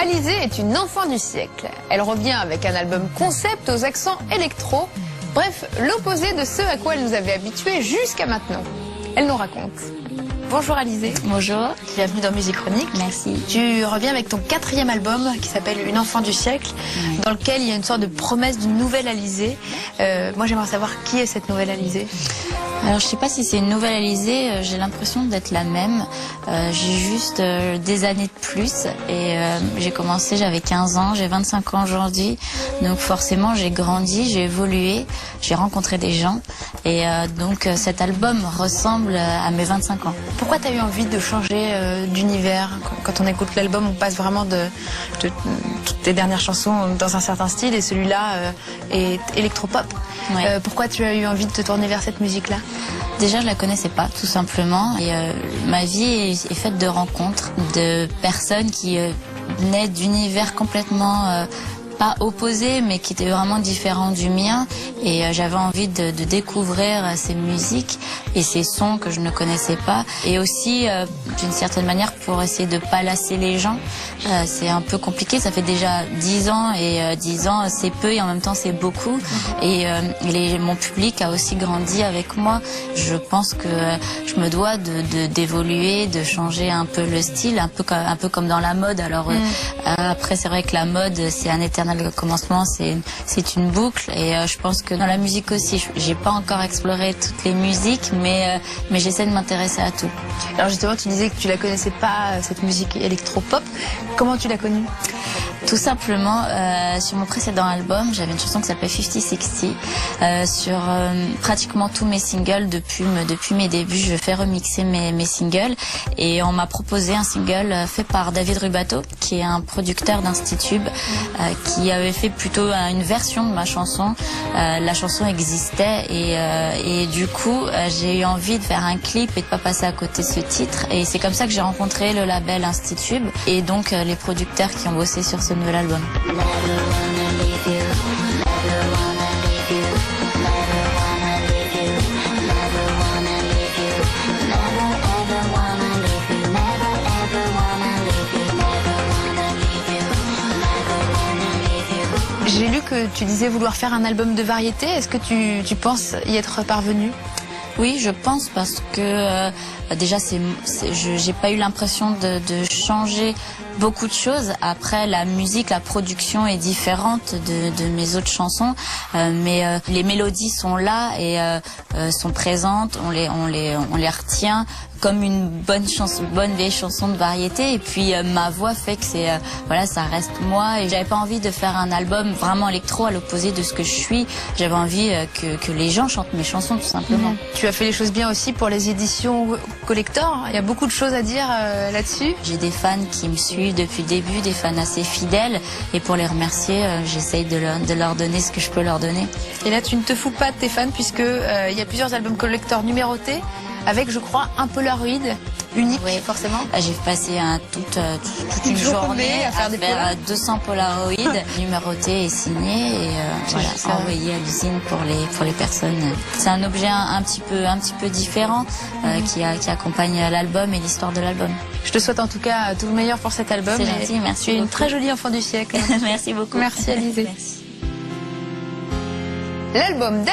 Alizée est une enfant du siècle. Elle revient avec un album concept aux accents électro. Bref, l'opposé de ce à quoi elle nous avait habitués jusqu'à maintenant. Elle nous raconte. Bonjour Alizée. Bonjour. Bienvenue dans Musique Chronique. Merci. Tu reviens avec ton 4e album qui s'appelle Une enfant du siècle, dans lequel il y a une sorte de promesse d'une nouvelle Alizée. Moi j'aimerais savoir qui est cette nouvelle Alizée. Alors je sais pas si c'est une nouvelle Alizée, j'ai l'impression d'être la même. J'ai juste des années de plus et j'ai commencé, j'avais 15 ans, j'ai 25 ans aujourd'hui. Donc forcément j'ai grandi, j'ai évolué, j'ai rencontré des gens et donc cet album ressemble à mes 25 ans. Pourquoi tu as eu envie de changer d'univers? Quand on écoute l'album, on passe vraiment de toutes tes dernières chansons dans un certain style et celui-là est électropop. Ouais. Pourquoi tu as eu envie de te tourner vers cette musique-là? Déjà, je la connaissais pas, tout simplement. Et ma vie est faite de rencontres, de personnes qui venaient d'univers complètement pas opposés, mais qui étaient vraiment différents du mien. Et j'avais envie de découvrir ces musiques et ces sons que je ne connaissais pas. Et aussi, d'une certaine manière, pour essayer de pas lasser les gens. C'est un peu compliqué, ça fait déjà 10 ans et 10 ans c'est peu et en même temps c'est beaucoup. Et mon public a aussi grandi avec moi. Je pense que je me dois d'évoluer, de changer un peu le style, un peu comme dans la mode. Alors après c'est vrai que la mode c'est un éternel commencement, c'est une boucle et je pense que dans la musique aussi, j'ai pas encore exploré toutes les musiques, mais j'essaie de m'intéresser à tout. Alors justement, tu disais que tu la connaissais pas, cette musique électropop. Comment tu l'as connue? Tout simplement, sur mon précédent album, j'avais une chanson qui s'appelait 50-60. Sur pratiquement tous mes singles, depuis mes débuts, je fais remixer mes singles. Et on m'a proposé un single fait par David Rubato, qui est un producteur d'Institut, qui avait fait plutôt une version de ma chanson. La chanson existait et du coup, j'ai eu envie de faire un clip et de pas passer à côté de ce titre. Et c'est comme ça que j'ai rencontré le label Institut et donc les producteurs qui ont bossé sur ce nouvel album. J'ai lu que tu disais vouloir faire un album de variété. Est-ce que tu penses y être parvenue? Oui, je pense parce que déjà j'ai pas eu l'impression de changer beaucoup de choses. Après la musique, la production est différente de mes autres chansons, mais les mélodies sont là et sont présentes. On les retient comme une bonne vieille chanson de variété. Et puis ma voix fait que voilà, ça reste moi. Et j'avais pas envie de faire un album vraiment électro à l'opposé de ce que je suis. J'avais envie que les gens chantent mes chansons tout simplement. Tu as fait les choses bien aussi pour les éditions collector. Il y a beaucoup de choses à dire là-dessus. J'ai des fans qui me suivent depuis le début, des fans assez fidèles. Et pour les remercier, j'essaye de leur donner ce que je peux leur donner. Et là, tu ne te fous pas de tes fans puisque il y a plusieurs albums collector numérotés avec, je crois, un Polaroid unique, oui, forcément. J'ai passé toute une journée à faire 200 Polaroids numérotés et signés et voilà, envoyés à l'usine pour les personnes. C'est un objet un petit peu différent qui accompagne l'album et l'histoire de l'album. Je te souhaite en tout cas tout le meilleur pour cet album. C'est gentil, merci. Tu es une très jolie enfant du siècle. Merci beaucoup. Merci Alizée. Merci. L'album